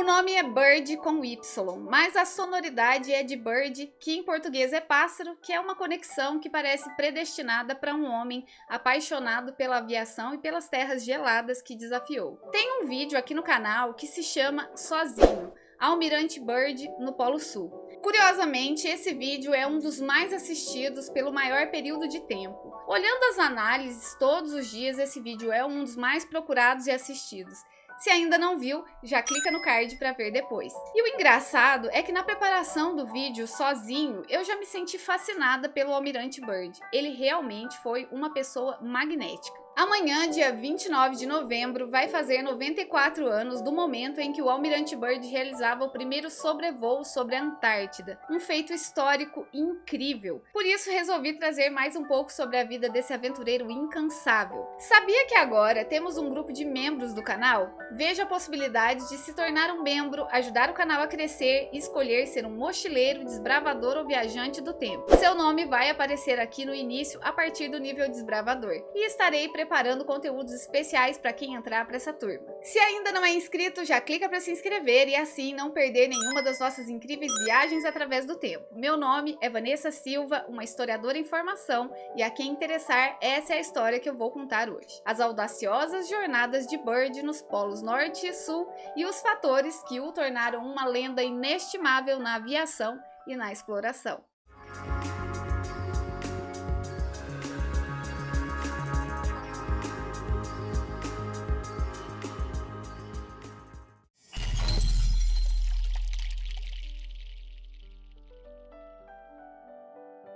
nome é Bird com Y, mas a sonoridade é de bird, que em português é pássaro, que é uma conexão que parece predestinada para um homem apaixonado pela aviação e pelas terras geladas que desafiou. Tem um vídeo aqui no canal que se chama Sozinho, Almirante Byrd no Polo Sul. Curiosamente, esse vídeo é um dos mais assistidos pelo maior período de tempo. Olhando as análises todos os dias, esse vídeo é um dos mais procurados e assistidos. Se ainda não viu, já clica no card para ver depois. E o engraçado é que na preparação do vídeo sozinho, eu já me senti fascinada pelo Almirante Byrd. Ele realmente foi uma pessoa magnética. Amanhã, dia 29 de novembro, vai fazer 94 anos do momento em que o Almirante Byrd realizava o primeiro sobrevoo sobre a Antártida, um feito histórico incrível. Por isso resolvi trazer mais um pouco sobre a vida desse aventureiro incansável. Sabia que agora temos um grupo de membros do canal? Veja a possibilidade de se tornar um membro, ajudar o canal a crescer e escolher ser um mochileiro, desbravador ou viajante do tempo. Seu nome vai aparecer aqui no início a partir do nível desbravador. E estarei preparando conteúdos especiais para quem entrar para essa turma. Se ainda não é inscrito, já clica para se inscrever e assim não perder nenhuma das nossas incríveis viagens através do tempo. Meu nome é Vanessa Silva, uma historiadora em formação, e a quem interessar, essa é a história que eu vou contar hoje. As audaciosas jornadas de Byrd nos polos norte e sul e os fatores que o tornaram uma lenda inestimável na aviação e na exploração.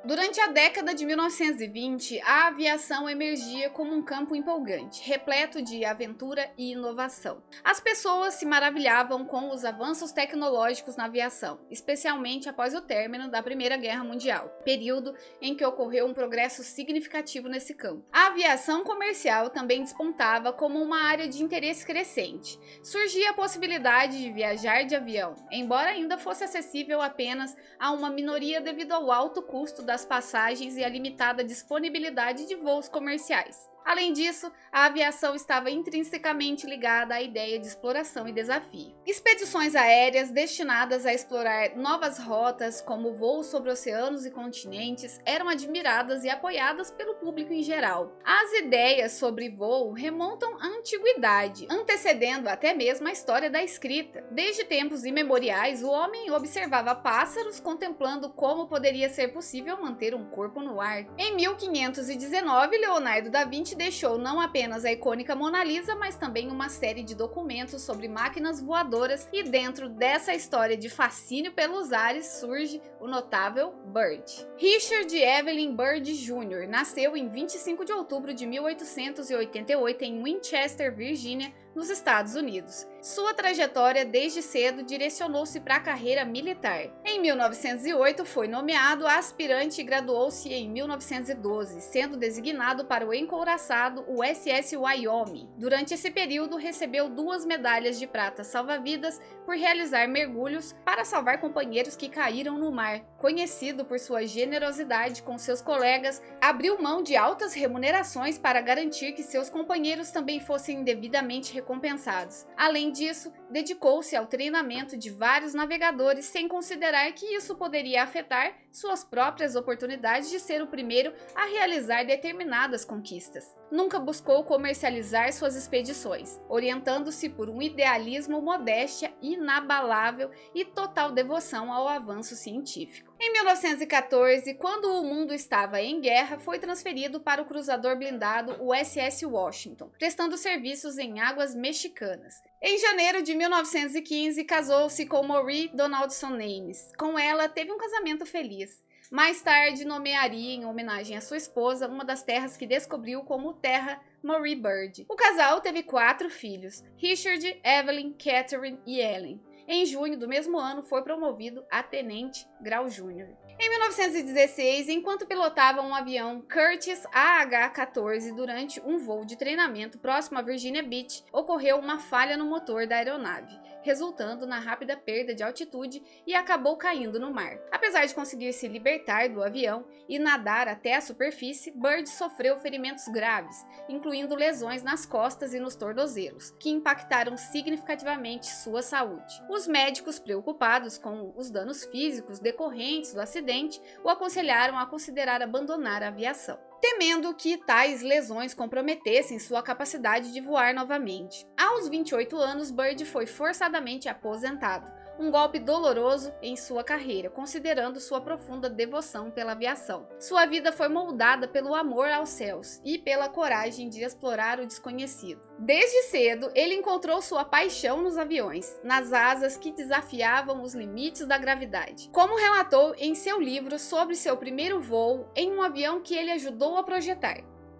Durante a década de 1920, a aviação emergia como um campo empolgante, repleto de aventura e inovação. As pessoas se maravilhavam com os avanços tecnológicos na aviação, especialmente após o término da Primeira Guerra Mundial, período em que ocorreu um progresso significativo nesse campo. A aviação comercial também despontava como uma área de interesse crescente. Surgia a possibilidade de viajar de avião, embora ainda fosse acessível apenas a uma minoria devido ao alto custo das passagens e a limitada disponibilidade de voos comerciais. Além disso, a aviação estava intrinsecamente ligada à ideia de exploração e desafio. Expedições aéreas destinadas a explorar novas rotas, como voos sobre oceanos e continentes, eram admiradas e apoiadas pelo público em geral. As ideias sobre voo remontam à antiguidade, antecedendo até mesmo a história da escrita. Desde tempos imemoriais, o homem observava pássaros, contemplando como poderia ser possível manter um corpo no ar. Em 1519, Leonardo da Vinci deixou não apenas a icônica Mona Lisa, mas também uma série de documentos sobre máquinas voadoras, e dentro dessa história de fascínio pelos ares surge o notável Byrd. Richard Evelyn Byrd Jr. nasceu em 25 de outubro de 1888 em Winchester, Virgínia, nos Estados Unidos. Sua trajetória desde cedo direcionou-se para a carreira militar. Em 1908 foi nomeado aspirante e graduou-se em 1912, sendo designado para o encouraçado USS Wyoming. Durante esse período recebeu 2 medalhas de prata salva-vidas por realizar mergulhos para salvar companheiros que caíram no mar. Conhecido por sua generosidade com seus colegas, abriu mão de altas remunerações para garantir que seus companheiros também fossem devidamente recompensados. Além disso, dedicou-se ao treinamento de vários navegadores, sem considerar que isso poderia afetar suas próprias oportunidades de ser o primeiro a realizar determinadas conquistas. Nunca buscou comercializar suas expedições, orientando-se por um idealismo, modéstia inabalável e total devoção ao avanço científico. Em 1914, quando o mundo estava em guerra, foi transferido para o cruzador blindado USS Washington, prestando serviços em águas mexicanas. Em janeiro de 1915, casou-se com Marie Donaldson Ames. Com ela, teve um casamento feliz. Mais tarde, nomearia, em homenagem à sua esposa, uma das terras que descobriu como Terra Marie Byrd. O casal teve 4 filhos, Richard, Evelyn, Catherine e Ellen. Em junho do mesmo ano, foi promovido a tenente grau júnior. Em 1916, enquanto pilotava um avião Curtiss AH-14 durante um voo de treinamento próximo a Virginia Beach, ocorreu uma falha no motor da aeronave, resultando na rápida perda de altitude e acabou caindo no mar. Apesar de conseguir se libertar do avião e nadar até a superfície, Bird sofreu ferimentos graves, incluindo lesões nas costas e nos tornozelos, que impactaram significativamente sua saúde. Os médicos, preocupados com os danos físicos decorrentes do acidente, o aconselharam a considerar abandonar a aviação, temendo que tais lesões comprometessem sua capacidade de voar novamente. Aos 28 anos, Bird foi forçadamente aposentado, um golpe doloroso em sua carreira, considerando sua profunda devoção pela aviação. Sua vida foi moldada pelo amor aos céus e pela coragem de explorar o desconhecido. Desde cedo, ele encontrou sua paixão nos aviões, nas asas que desafiavam os limites da gravidade. Como relatou em seu livro sobre seu primeiro voo em um avião que ele ajudou a projetar,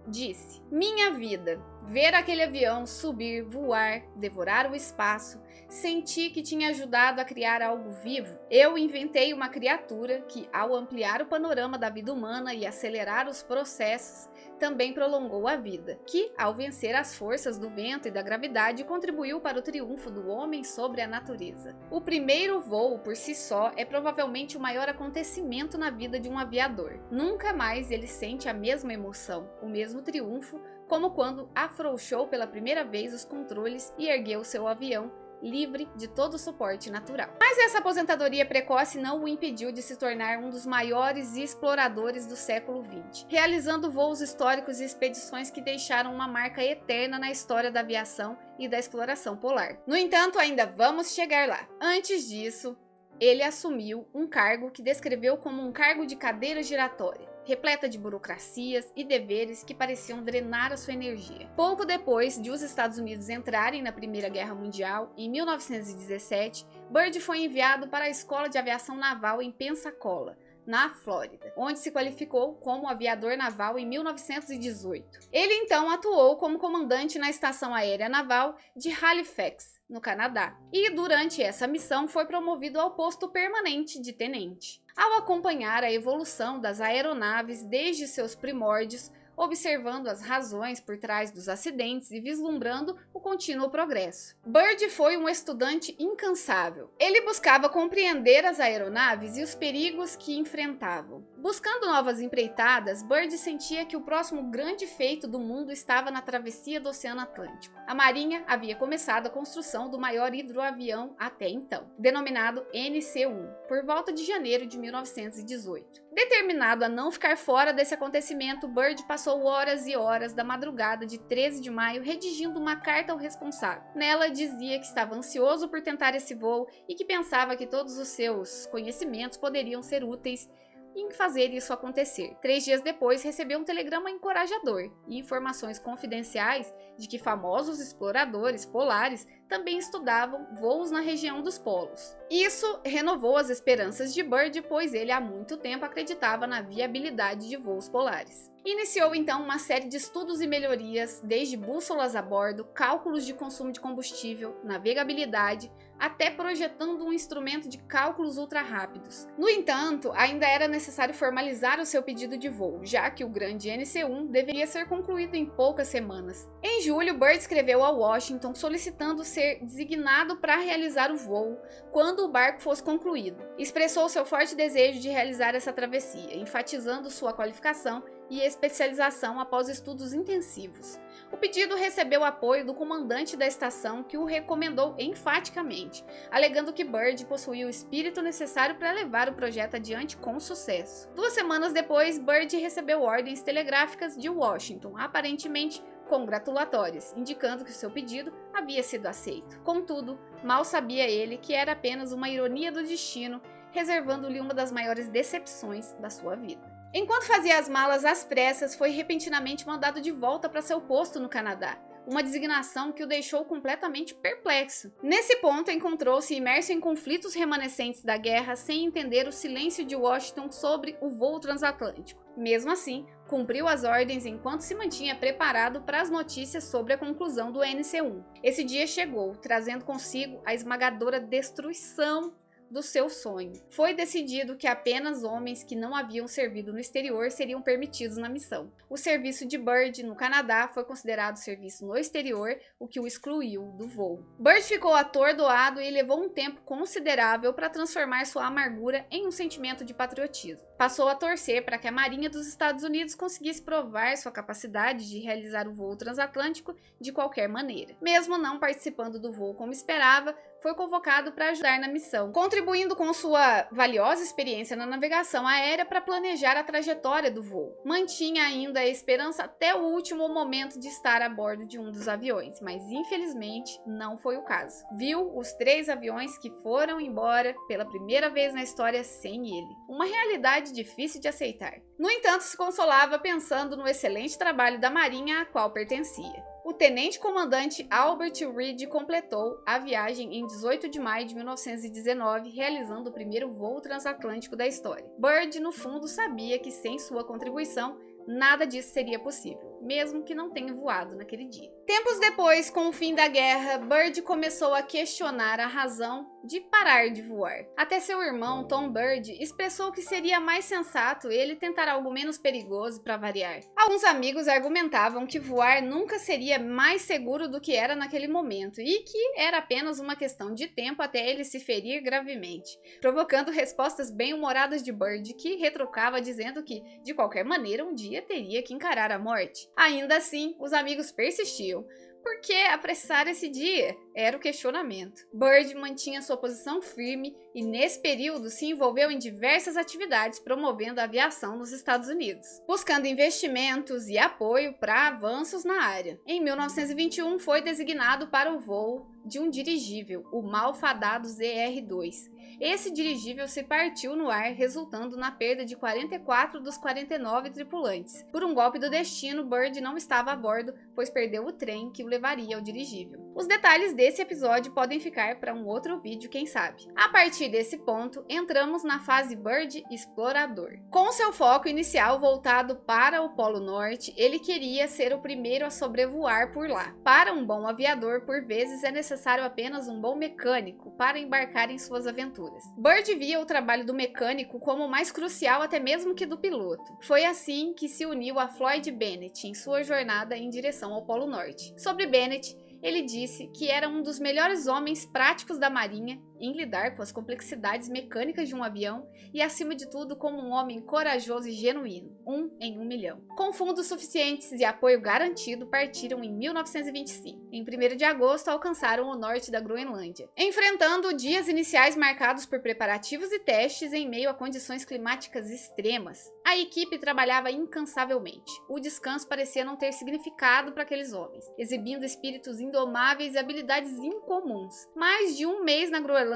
disse: "Minha vida, ver aquele avião subir, voar, devorar o espaço, senti que tinha ajudado a criar algo vivo. Eu inventei uma criatura que, ao ampliar o panorama da vida humana e acelerar os processos, também prolongou a vida, que, ao vencer as forças do vento e da gravidade, contribuiu para o triunfo do homem sobre a natureza." O primeiro voo, por si só, é provavelmente o maior acontecimento na vida de um aviador. Nunca mais ele sente a mesma emoção, o mesmo triunfo, como quando afrouxou pela primeira vez os controles e ergueu seu avião, livre de todo o suporte natural. Mas essa aposentadoria precoce não o impediu de se tornar um dos maiores exploradores do século XX, realizando voos históricos e expedições que deixaram uma marca eterna na história da aviação e da exploração polar. No entanto, ainda vamos chegar lá. Antes disso, ele assumiu um cargo que descreveu como um cargo de cadeira giratória, repleta de burocracias e deveres que pareciam drenar a sua energia. Pouco depois de os Estados Unidos entrarem na Primeira Guerra Mundial, em 1917, Bird foi enviado para a Escola de Aviação Naval em Pensacola, na Flórida, onde se qualificou como aviador naval em 1918. Ele então atuou como comandante na Estação Aérea Naval de Halifax, no Canadá, e durante essa missão foi promovido ao posto permanente de tenente. Ao acompanhar a evolução das aeronaves desde seus primórdios, observando as razões por trás dos acidentes e vislumbrando o contínuo progresso, Bird foi um estudante incansável. Ele buscava compreender as aeronaves e os perigos que enfrentavam. Buscando novas empreitadas, Bird sentia que o próximo grande feito do mundo estava na travessia do Oceano Atlântico. A Marinha havia começado a construção do maior hidroavião até então, denominado NC-1, por volta de janeiro de 1918. Determinado a não ficar fora desse acontecimento, Bird passou horas e horas da madrugada de 13 de maio redigindo uma carta ao responsável. Nela dizia que estava ansioso por tentar esse voo e que pensava que todos os seus conhecimentos poderiam ser úteis em fazer isso acontecer. 3 dias depois, recebeu um telegrama encorajador e informações confidenciais de que famosos exploradores polares também estudavam voos na região dos polos. Isso renovou as esperanças de Bird, pois ele há muito tempo acreditava na viabilidade de voos polares. Iniciou então uma série de estudos e melhorias, desde bússolas a bordo, cálculos de consumo de combustível, navegabilidade, até projetando um instrumento de cálculos ultra rápidos. No entanto, ainda era necessário formalizar o seu pedido de voo, já que o grande NC-1 deveria ser concluído em poucas semanas. Em julho, Bird escreveu a Washington solicitando ser designado para realizar o voo quando o barco fosse concluído. Expressou seu forte desejo de realizar essa travessia, enfatizando sua qualificação e especialização após estudos intensivos. O pedido recebeu apoio do comandante da estação, que o recomendou enfaticamente, alegando que Bird possuía o espírito necessário para levar o projeto adiante com sucesso. 2 semanas depois, Bird recebeu ordens telegráficas de Washington, aparentemente congratulatórias, indicando que o seu pedido havia sido aceito. Contudo, mal sabia ele que era apenas uma ironia do destino, reservando-lhe uma das maiores decepções da sua vida. Enquanto fazia as malas às pressas, foi repentinamente mandado de volta para seu posto no Canadá, uma designação que o deixou completamente perplexo. Nesse ponto, encontrou-se imerso em conflitos remanescentes da guerra, sem entender o silêncio de Washington sobre o voo transatlântico. Mesmo assim, cumpriu as ordens enquanto se mantinha preparado para as notícias sobre a conclusão do NC-1. Esse dia chegou, trazendo consigo a esmagadora destruição do seu sonho. Foi decidido que apenas homens que não haviam servido no exterior seriam permitidos na missão. O serviço de Bird no Canadá foi considerado serviço no exterior, o que o excluiu do voo. Bird ficou atordoado e levou um tempo considerável para transformar sua amargura em um sentimento de patriotismo. Passou a torcer para que a Marinha dos Estados Unidos conseguisse provar sua capacidade de realizar o voo transatlântico de qualquer maneira. Mesmo não participando do voo como esperava, foi convocado para ajudar na missão, contribuindo com sua valiosa experiência na navegação aérea para planejar a trajetória do voo. Mantinha ainda a esperança até o último momento de estar a bordo de um dos aviões, mas infelizmente não foi o caso. Viu os 3 aviões que foram embora pela primeira vez na história sem ele. Uma realidade difícil de aceitar. No entanto, se consolava pensando no excelente trabalho da Marinha a qual pertencia. O tenente-comandante Albert Reed completou a viagem em 18 de maio de 1919, realizando o primeiro voo transatlântico da história. Bird, no fundo, sabia que sem sua contribuição, nada disso seria possível, mesmo que não tenha voado naquele dia. Tempos depois, com o fim da guerra, Bird começou a questionar a razão de parar de voar. Até seu irmão, Tom Bird, expressou que seria mais sensato ele tentar algo menos perigoso para variar. Alguns amigos argumentavam que voar nunca seria mais seguro do que era naquele momento e que era apenas uma questão de tempo até ele se ferir gravemente, provocando respostas bem-humoradas de Bird, que retrucava dizendo que, de qualquer maneira, um dia teria que encarar a morte. Ainda assim, os amigos persistiam. Por que apressar esse dia? Era o questionamento. Bird mantinha sua posição firme e, nesse período, se envolveu em diversas atividades promovendo a aviação nos Estados Unidos, buscando investimentos e apoio para avanços na área. Em 1921, foi designado para o voo de um dirigível, o malfadado ZR-2. Esse dirigível se partiu no ar, resultando na perda de 44 dos 49 tripulantes. Por um golpe do destino, Bird não estava a bordo, pois perdeu o trem que o levaria ao dirigível. Os detalhes desse episódio podem ficar para um outro vídeo, quem sabe. A partir desse ponto, entramos na fase Bird explorador. Com seu foco inicial voltado para o Polo Norte, ele queria ser o primeiro a sobrevoar por lá. Para um bom aviador, por vezes é necessário apenas um bom mecânico para embarcar em suas aventuras. Bird via o trabalho do mecânico como mais crucial até mesmo que do piloto. Foi assim que se uniu a Floyd Bennett em sua jornada em direção ao Polo Norte. Sobre Bennett, ele disse que era um dos melhores homens práticos da Marinha em lidar com as complexidades mecânicas de um avião e, acima de tudo, como um homem corajoso e genuíno, 1 em 1 milhão. Com fundos suficientes e apoio garantido, partiram em 1925. Em 1º de agosto, alcançaram o norte da Groenlândia, enfrentando dias iniciais marcados por preparativos e testes em meio a condições climáticas extremas. A equipe trabalhava incansavelmente. O descanso parecia não ter significado para aqueles homens, exibindo espíritos indomáveis e habilidades incomuns. Mais de um mês na Groenlândia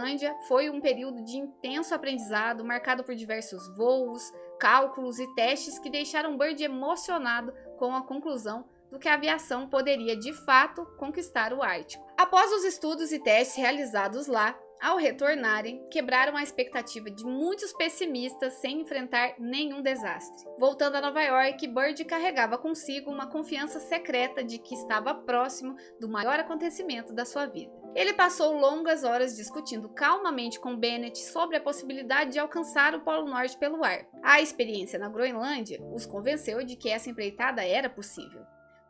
foi um período de intenso aprendizado, marcado por diversos voos, cálculos e testes que deixaram Bird emocionado com a conclusão do que a aviação poderia de fato conquistar o Ártico. Após os estudos e testes realizados lá, ao retornarem, quebraram a expectativa de muitos pessimistas sem enfrentar nenhum desastre. Voltando a Nova York, Bird carregava consigo uma confiança secreta de que estava próximo do maior acontecimento da sua vida. Ele passou longas horas discutindo calmamente com Bennett sobre a possibilidade de alcançar o Polo Norte pelo ar. A experiência na Groenlândia os convenceu de que essa empreitada era possível.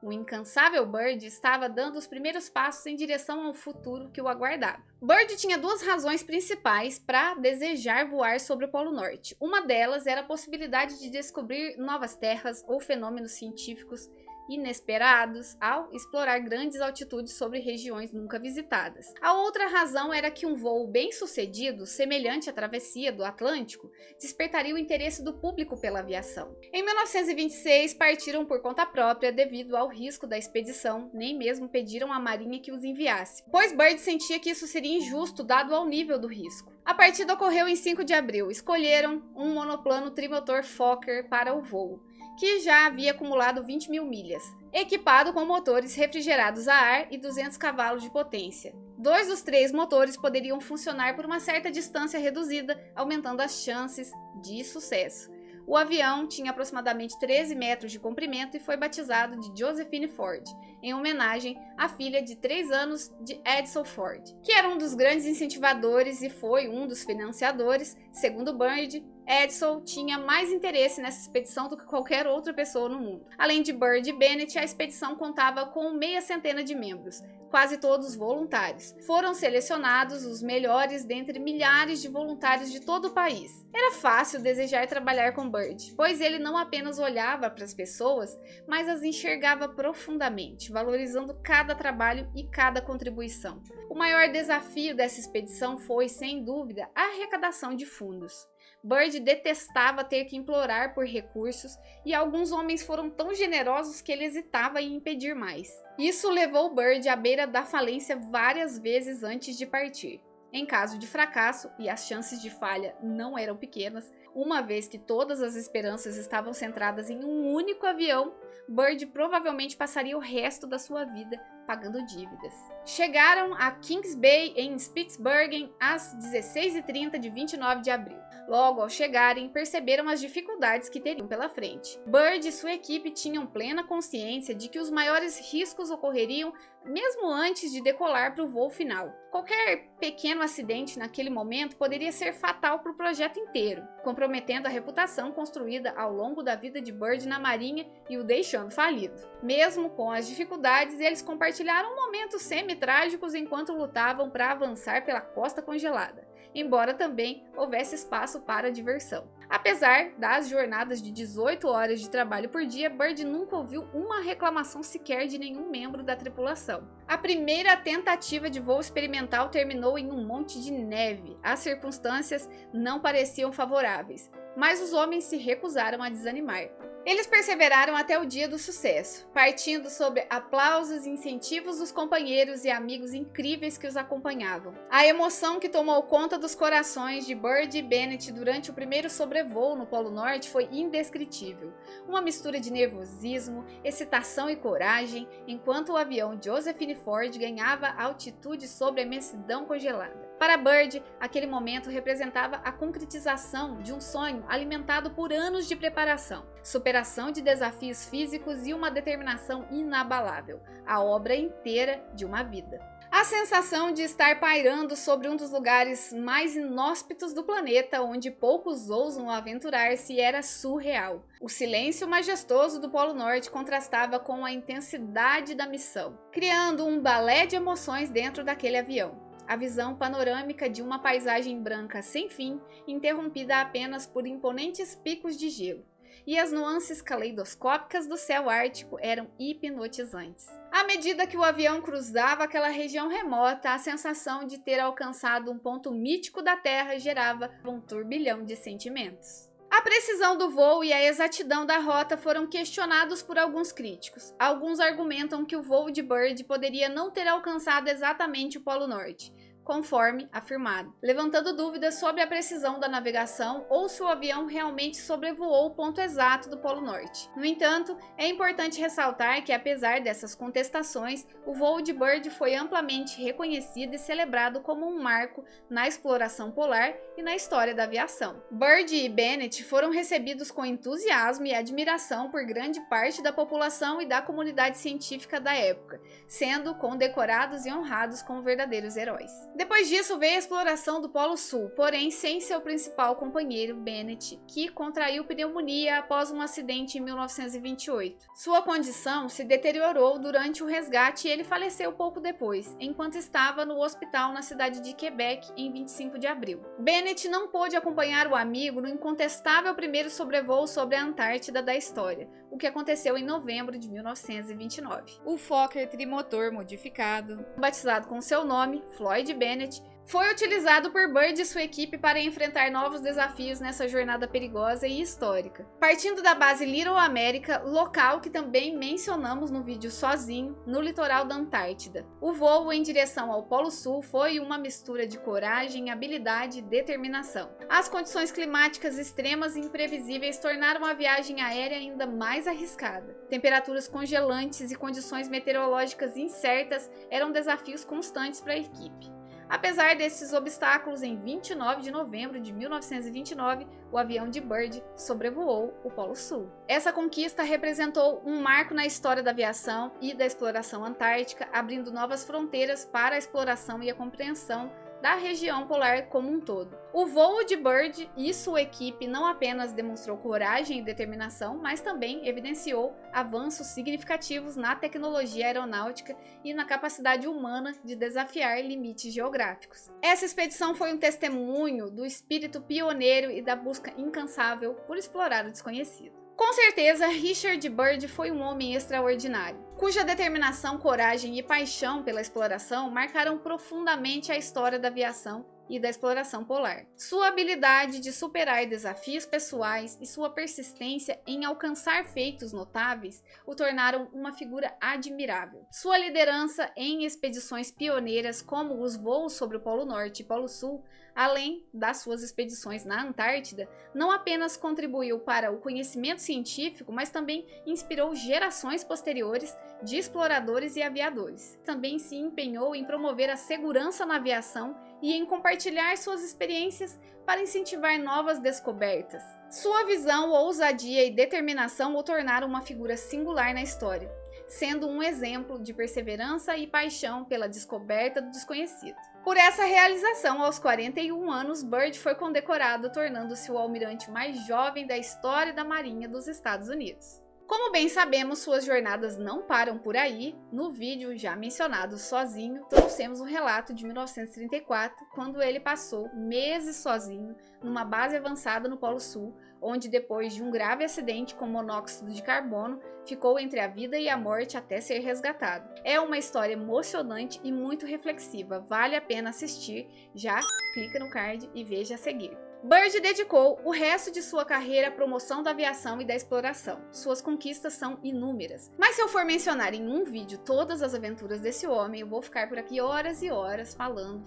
O incansável Bird estava dando os primeiros passos em direção ao futuro que o aguardava. Bird tinha 2 razões principais para desejar voar sobre o Polo Norte. Uma delas era a possibilidade de descobrir novas terras ou fenômenos científicos inesperados ao explorar grandes altitudes sobre regiões nunca visitadas. A outra razão era que um voo bem-sucedido, semelhante à travessia do Atlântico, despertaria o interesse do público pela aviação. Em 1926, partiram por conta própria devido ao risco da expedição, nem mesmo pediram à Marinha que os enviasse, pois Bird sentia que isso seria injusto dado ao nível do risco. A partida ocorreu em 5 de abril. Escolheram um monoplano trimotor Fokker para o voo, que já havia acumulado 20 mil milhas, equipado com motores refrigerados a ar e 200 cavalos de potência. 2 dos 3 motores poderiam funcionar por uma certa distância reduzida, aumentando as chances de sucesso. O avião tinha aproximadamente 13 metros de comprimento e foi batizado de Josephine Ford, em homenagem à filha de 3 anos de Edsel Ford, que era um dos grandes incentivadores e foi um dos financiadores. Segundo Byrd, Edsel tinha mais interesse nessa expedição do que qualquer outra pessoa no mundo. Além de Byrd e Bennett, a expedição contava com meia centena de membros, quase todos voluntários. Foram selecionados os melhores dentre milhares de voluntários de todo o país. Era fácil desejar trabalhar com Byrd, pois ele não apenas olhava para as pessoas, mas as enxergava profundamente, valorizando cada trabalho e cada contribuição. O maior desafio dessa expedição foi, sem dúvida, a arrecadação de fundos. Byrd detestava ter que implorar por recursos e alguns homens foram tão generosos que ele hesitava em pedir mais. Isso levou Byrd à beira da falência várias vezes antes de partir. Em caso de fracasso, e as chances de falha não eram pequenas, uma vez que todas as esperanças estavam centradas em um único avião, Byrd provavelmente passaria o resto da sua vida pagando dívidas. Chegaram a Kings Bay, em Spitsbergen, às 16h30 de 29 de abril. Logo ao chegarem, perceberam as dificuldades que teriam pela frente. Byrd e sua equipe tinham plena consciência de que os maiores riscos ocorreriam mesmo antes de decolar para o voo final. Qualquer pequeno acidente naquele momento poderia ser fatal para o projeto inteiro, comprometendo a reputação construída ao longo da vida de Byrd na Marinha e o deixando falido. Mesmo com as dificuldades, eles compartilharam momentos semi-trágicos enquanto lutavam para avançar pela costa congelada, embora também houvesse espaço para diversão. Apesar das jornadas de 18 horas de trabalho por dia, Byrd nunca ouviu uma reclamação sequer de nenhum membro da tripulação. A primeira tentativa de voo experimental terminou em um monte de neve. As circunstâncias não pareciam favoráveis, mas os homens se recusaram a desanimar. Eles perseveraram até o dia do sucesso, partindo sob aplausos e incentivos dos companheiros e amigos incríveis que os acompanhavam. A emoção que tomou conta dos corações de Byrd e Bennett durante o primeiro sobrevoo no Polo Norte foi indescritível. Uma mistura de nervosismo, excitação e coragem, enquanto o avião Josephine Ford ganhava altitude sobre a imensidão congelada. Para Byrd, aquele momento representava a concretização de um sonho alimentado por anos de preparação, superação de desafios físicos e uma determinação inabalável, a obra inteira de uma vida. A sensação de estar pairando sobre um dos lugares mais inóspitos do planeta, onde poucos ousam aventurar-se, era surreal. O silêncio majestoso do Polo Norte contrastava com a intensidade da missão, criando um balé de emoções dentro daquele avião. A visão panorâmica de uma paisagem branca sem fim, interrompida apenas por imponentes picos de gelo, e as nuances caleidoscópicas do céu ártico eram hipnotizantes. À medida que o avião cruzava aquela região remota, a sensação de ter alcançado um ponto mítico da Terra gerava um turbilhão de sentimentos. A precisão do voo e a exatidão da rota foram questionados por alguns críticos. Alguns argumentam que o voo de Byrd poderia não ter alcançado exatamente o Polo Norte, conforme afirmado, levantando dúvidas sobre a precisão da navegação ou se o avião realmente sobrevoou o ponto exato do Polo Norte. No entanto, é importante ressaltar que, apesar dessas contestações, o voo de Byrd foi amplamente reconhecido e celebrado como um marco na exploração polar e na história da aviação. Byrd e Bennett foram recebidos com entusiasmo e admiração por grande parte da população e da comunidade científica da época, sendo condecorados e honrados como verdadeiros heróis. Depois disso veio a exploração do Polo Sul, porém sem seu principal companheiro, Bennett, que contraiu pneumonia após um acidente em 1928. Sua condição se deteriorou durante o resgate e ele faleceu pouco depois, enquanto estava no hospital na cidade de Quebec em 25 de abril. Bennett não pôde acompanhar o amigo no incontestável primeiro sobrevoo sobre a Antártida da história, o que aconteceu em novembro de 1929. O Fokker trimotor modificado, batizado com seu nome, Floyd Bennett, foi utilizado por Byrd e sua equipe para enfrentar novos desafios nessa jornada perigosa e histórica. Partindo da base Little America, local que também mencionamos no vídeo sozinho, no litoral da Antártida. O voo em direção ao Polo Sul foi uma mistura de coragem, habilidade e determinação. As condições climáticas extremas e imprevisíveis tornaram a viagem aérea ainda mais arriscada. Temperaturas congelantes e condições meteorológicas incertas eram desafios constantes para a equipe. Apesar desses obstáculos, em 29 de novembro de 1929, o avião de Byrd sobrevoou o Polo Sul. Essa conquista representou um marco na história da aviação e da exploração antártica, abrindo novas fronteiras para a exploração e a compreensão da região polar como um todo. O voo de Byrd e sua equipe não apenas demonstrou coragem e determinação, mas também evidenciou avanços significativos na tecnologia aeronáutica e na capacidade humana de desafiar limites geográficos. Essa expedição foi um testemunho do espírito pioneiro e da busca incansável por explorar o desconhecido. Com certeza, Richard Byrd foi um homem extraordinário, cuja determinação, coragem e paixão pela exploração marcaram profundamente a história da aviação e da exploração polar. Sua habilidade de superar desafios pessoais e sua persistência em alcançar feitos notáveis o tornaram uma figura admirável. Sua liderança em expedições pioneiras, como os voos sobre o Polo Norte e Polo Sul, além das suas expedições na Antártida, não apenas contribuiu para o conhecimento científico, mas também inspirou gerações posteriores de exploradores e aviadores. Também se empenhou em promover a segurança na aviação e em compartilhar suas experiências para incentivar novas descobertas. Sua visão, ousadia e determinação o tornaram uma figura singular na história, sendo um exemplo de perseverança e paixão pela descoberta do desconhecido. Por essa realização, aos 41 anos, Byrd foi condecorado, tornando-se o almirante mais jovem da história da Marinha dos Estados Unidos. Como bem sabemos, suas jornadas não param por aí. No vídeo já mencionado Sozinho, trouxemos um relato de 1934, quando ele passou meses sozinho numa base avançada no Polo Sul, onde depois de um grave acidente com monóxido de carbono, ficou entre a vida e a morte até ser resgatado. É uma história emocionante e muito reflexiva, vale a pena assistir. Já clica no card e veja a seguir. Byrd dedicou o resto de sua carreira à promoção da aviação e da exploração. Suas conquistas são inúmeras. Mas se eu for mencionar em um vídeo todas as aventuras desse homem, eu vou ficar por aqui horas e horas falando.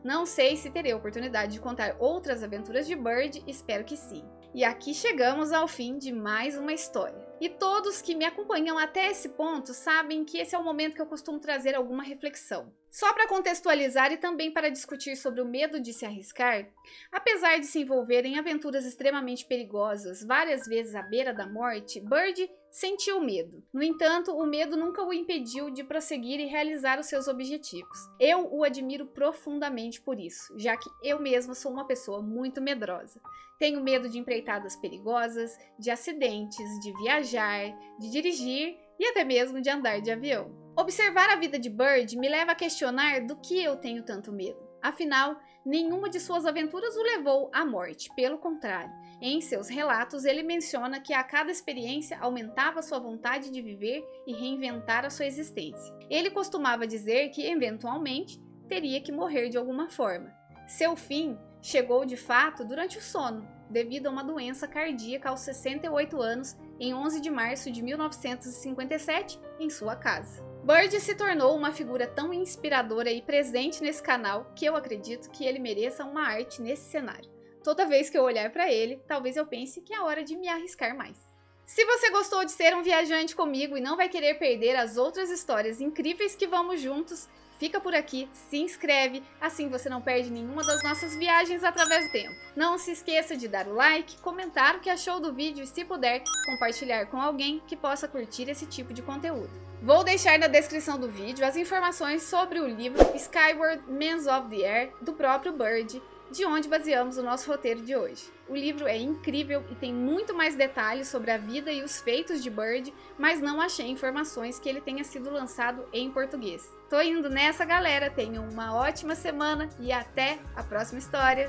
Não sei se terei a oportunidade de contar outras aventuras de Byrd, espero que sim. E aqui chegamos ao fim de mais uma história. E todos que me acompanham até esse ponto sabem que esse é o momento que eu costumo trazer alguma reflexão. Só para contextualizar e também para discutir sobre o medo de se arriscar, apesar de se envolver em aventuras extremamente perigosas, várias vezes à beira da morte, Byrd sentiu medo. No entanto, o medo nunca o impediu de prosseguir e realizar os seus objetivos. Eu o admiro profundamente por isso, já que eu mesma sou uma pessoa muito medrosa. Tenho medo de empreitadas perigosas, de acidentes, de viajar, de dirigir e até mesmo de andar de avião. Observar a vida de Byrd me leva a questionar do que eu tenho tanto medo. Afinal, nenhuma de suas aventuras o levou à morte, pelo contrário. Em seus relatos, ele menciona que a cada experiência aumentava sua vontade de viver e reinventar a sua existência. Ele costumava dizer que, eventualmente, teria que morrer de alguma forma. Seu fim chegou de fato durante o sono, devido a uma doença cardíaca aos 68 anos, em 11 de março de 1957, em sua casa. Byrd se tornou uma figura tão inspiradora e presente nesse canal que eu acredito que ele mereça uma arte nesse cenário. Toda vez que eu olhar para ele, talvez eu pense que é hora de me arriscar mais. Se você gostou de ser um viajante comigo e não vai querer perder as outras histórias incríveis que vamos juntos, fica por aqui, se inscreve, assim você não perde nenhuma das nossas viagens através do tempo. Não se esqueça de dar o like, comentar o que achou do vídeo e, se puder, compartilhar com alguém que possa curtir esse tipo de conteúdo. Vou deixar na descrição do vídeo as informações sobre o livro Skyward Men of the Air, do próprio Byrd, de onde baseamos o nosso roteiro de hoje. O livro é incrível e tem muito mais detalhes sobre a vida e os feitos de Byrd, mas não achei informações que ele tenha sido lançado em português. Tô indo nessa, galera, tenham uma ótima semana e até a próxima história!